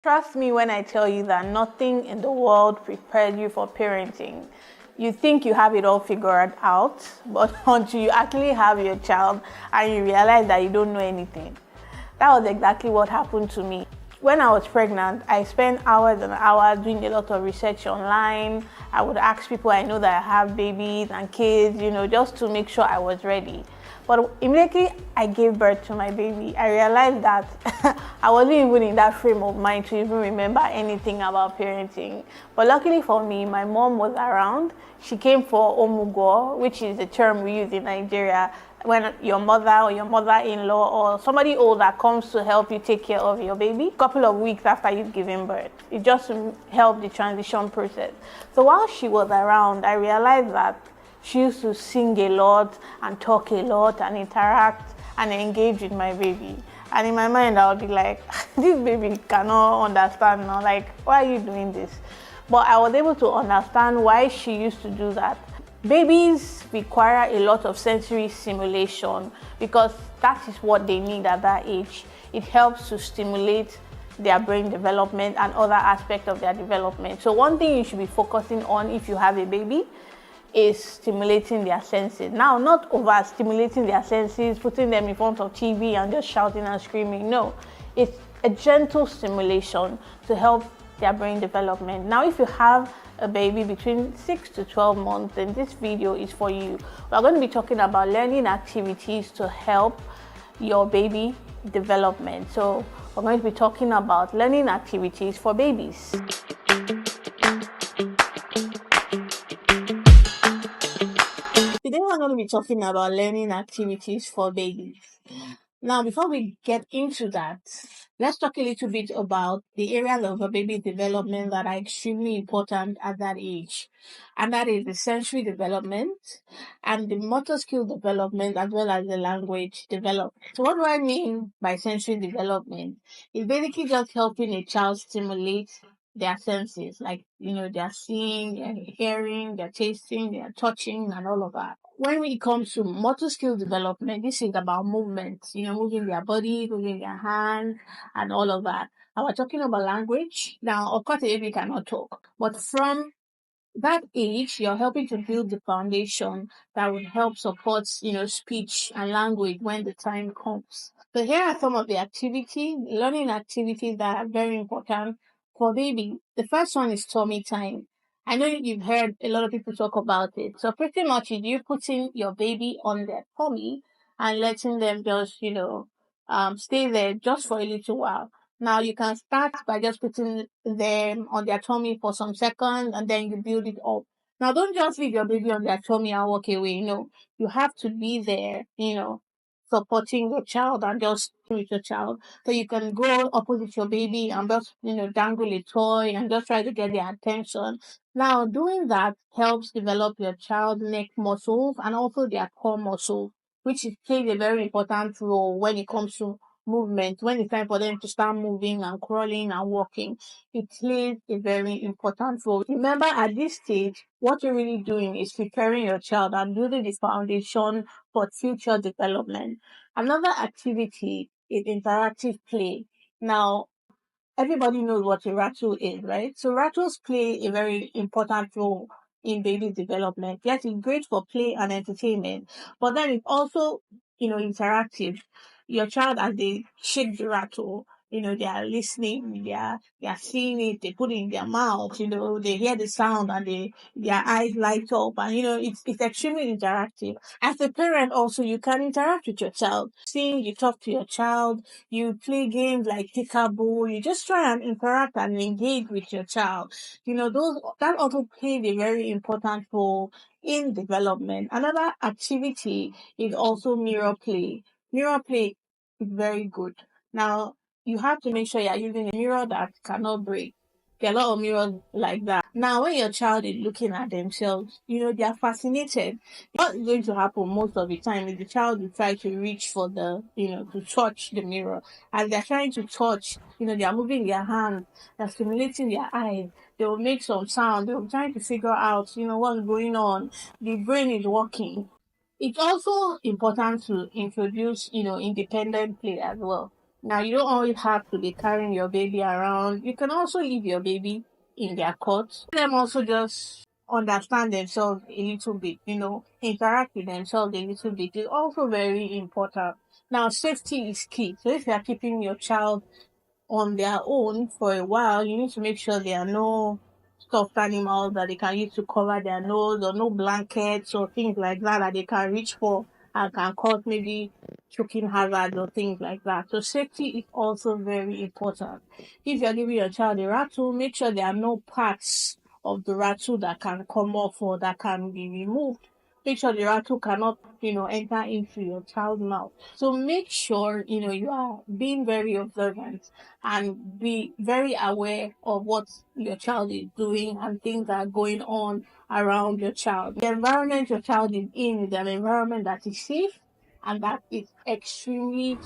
Trust me when I tell you that nothing in the world prepared you for parenting. You think you have it all figured out, but until you actually have your child and you realize that you don't know anything. That was exactly what happened to me. When I was pregnant, I spent hours and hours doing a lot of research online. I would ask people I know that have babies and kids, just to make sure I was ready. But immediately I gave birth to my baby, I realized that I wasn't even in that frame of mind to even remember anything about parenting. But luckily for me, my mom was around. She came for omugo, which is the term we use in Nigeria when your mother or your mother-in-law or somebody older comes to help you take care of your baby a couple of weeks after you've given birth. It just helped the transition process. So while she was around, I realized that she used to sing a lot and talk a lot and interact and engage with my baby. And in my mind, I would be like, this baby cannot understand now. Like, why are you doing this? But I was able to understand why she used to do that. Babies require a lot of sensory stimulation because that is what they need at that age. It helps to stimulate their brain development and other aspects of their development. So one thing you should be focusing on if you have a baby is stimulating their senses. Now, not over stimulating their senses, putting them in front of TV and just shouting and screaming. No, it's a gentle stimulation to help their brain development. Now, if you have a baby between 6 to 12 months, then this video is for you. We're going to be talking about learning activities to help your baby development. So we're going to be talking about learning activities for babies. Today we're going to be talking about learning activities for babies. Now, before we get into that, let's talk a little bit about the areas of a baby's development that are extremely important at that age. And that is the sensory development and the motor skill development as well as the language development. So what do I mean by sensory development? It's basically just helping a child stimulate their senses, like, they're seeing, they're hearing, they're tasting, they're touching, and all of that. When it comes to motor skill development, this is about movement, moving their body, moving their hands, and all of that. And we're talking about language. Now, of course, a baby cannot talk, but from that age, you're helping to build the foundation that would help support, speech and language when the time comes. So here are some of the learning activities that are very important for baby. The first one is tummy time. I know you've heard a lot of people talk about it. So pretty much is you putting your baby on their tummy and letting them just, stay there just for a little while. Now you can start by just putting them on their tummy for some seconds and then you build it up. Now don't just leave your baby on their tummy and walk away. No, you have to be there, supporting your child and just with your child. So you can go opposite your baby and just, dangle a toy and just try to get their attention. Now doing that helps develop your child's neck muscles and also their core muscles, which plays a very important role when it comes to movement. When it's time for them to start moving and crawling and walking, it plays a very important role. Remember, at this stage, what you're really doing is preparing your child and building the foundation for future development. Another activity is interactive play. Now, everybody knows what a rattle is, right? So rattles play a very important role in baby development. Yes, it's great for play and entertainment, but then it's also, interactive. Your child, as they shake the rattle, they are listening, they are seeing it, they put it in their mouth, they hear the sound and their eyes light up, and it's extremely interactive. As a parent, also you can interact with your child. Seeing, you talk to your child, you play games like peekaboo, you just try and interact and engage with your child. Those that also plays a very important role in development. Another activity is also mirror play. Mirror play is very good. Now, you have to make sure you're using a mirror that cannot break. There are a lot of mirrors like that. Now, when your child is looking at themselves, they are fascinated. What's going to happen most of the time is the child will try to reach for to touch the mirror. As they're trying to touch, they are moving their hands, they're stimulating their eyes, they will make some sound, they will try to figure out, what's going on. The brain is working. It's also important to introduce, independent play as well. Now, you don't always have to be carrying your baby around. You can also leave your baby in their cots. Let them also just understand themselves a little bit, interact with themselves a little bit is also very important. Now, safety is key. So if you are keeping your child on their own for a while, you need to make sure there are no stuffed animals that they can use to cover their nose, or no blankets or things like that that they can reach for and can cause maybe choking hazard or things like that. So safety is also very important. If you're giving your child a rattle, make sure there are no parts of the rattle that can come off or that can be removed. Make sure the rattle cannot, enter into your child's mouth. So make sure, you are being very observant and be very aware of what your child is doing and things that are going on around your child. The environment your child is in is an environment that is safe and that is extremely,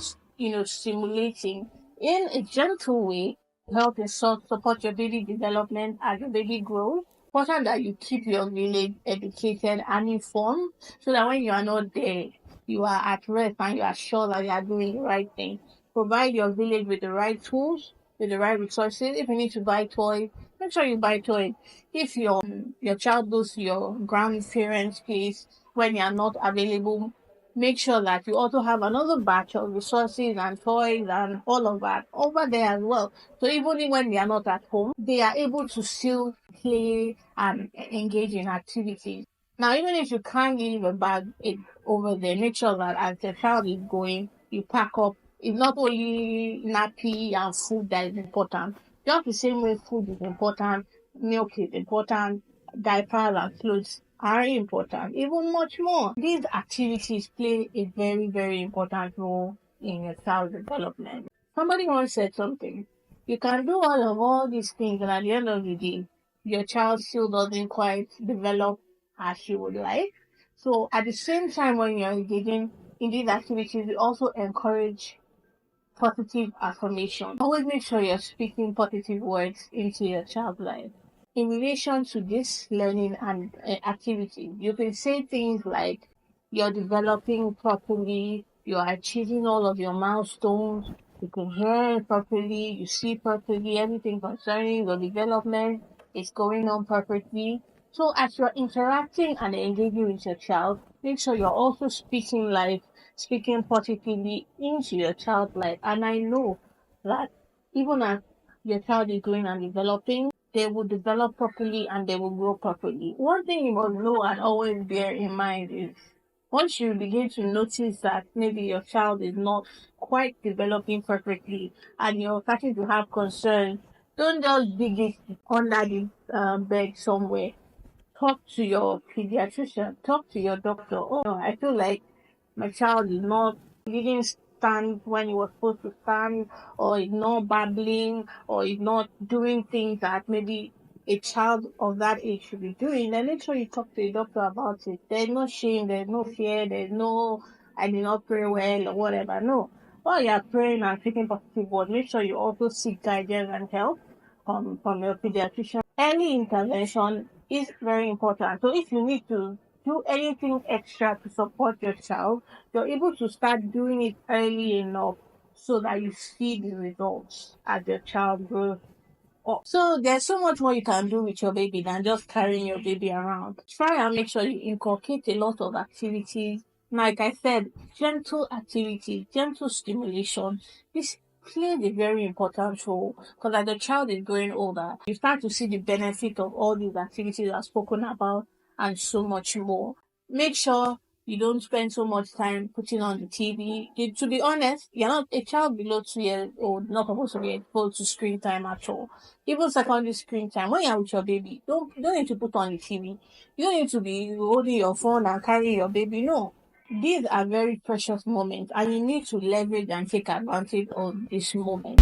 stimulating in a gentle way to help and support your baby development as your baby grows. Important that you keep your village educated and informed so that when you are not there, you are at rest and you are sure that you are doing the right thing. Provide your village with the right tools, with the right resources. If you need to buy toys, make sure you buy toys. If your child goes to your grandparents' place when you are not available, make sure that you also have another batch of resources and toys and all of that over there as well. So even when they are not at home, they are able to still play and engage in activities. Now, even if you can't leave a bag over there, make sure that as the child is going, you pack up. It's not only nappy and food that is important. Just the same way food is important, milk is important, diapers and clothes are important, even much more. These activities play a very, very important role in your child's development. Somebody once said something. You can do all these things, and at the end of the day, your child still doesn't quite develop as you would like. So at the same time, when you're engaging in these activities, you also encourage positive affirmation. Always make sure you're speaking positive words into your child's life. In relation to this learning and activity, you can say things like you're developing properly, you're achieving all of your milestones, you can hear properly, you see properly, everything concerning your development is going on perfectly. So as you're interacting and engaging with your child, make sure you're also speaking life, speaking positively into your child's life. And I know that even as your child is growing and developing, they will develop properly and they will grow properly. One thing you must know and always bear in mind is once you begin to notice that maybe your child is not quite developing perfectly and you're starting to have concerns, don't just dig it under the bed somewhere. Talk to your pediatrician, talk to your doctor. Oh, I feel like my child is not, he didn't stand when he was supposed to stand, or is not babbling, or is not doing things that maybe a child of that age should be doing. Then make sure you talk to a doctor about it. There's no shame, there's no fear, there's no I did not pray well or whatever. No. While you are praying and speaking positive words, make sure you also seek guidance and help from your pediatrician. Early intervention is very important. So if you need to do anything extra to support your child, you're able to start doing it early enough so that you see the results as your child grows up. So there's so much more you can do with your baby than just carrying your baby around. Try and make sure you inculcate a lot of activities. Like I said, gentle activity, gentle stimulation. This plays a very important role because as the child is growing older, you start to see the benefit of all these activities I've spoken about and so much more. Make sure you don't spend so much time putting on the TV. To be honest, you're not a child below 2 years old, not supposed to be exposed to screen time at all. Even secondary screen time. When you're with your baby, you don't need to put on the TV. You don't need to be holding your phone and carrying your baby. No. These are very precious moments and you need to leverage and take advantage of this moment.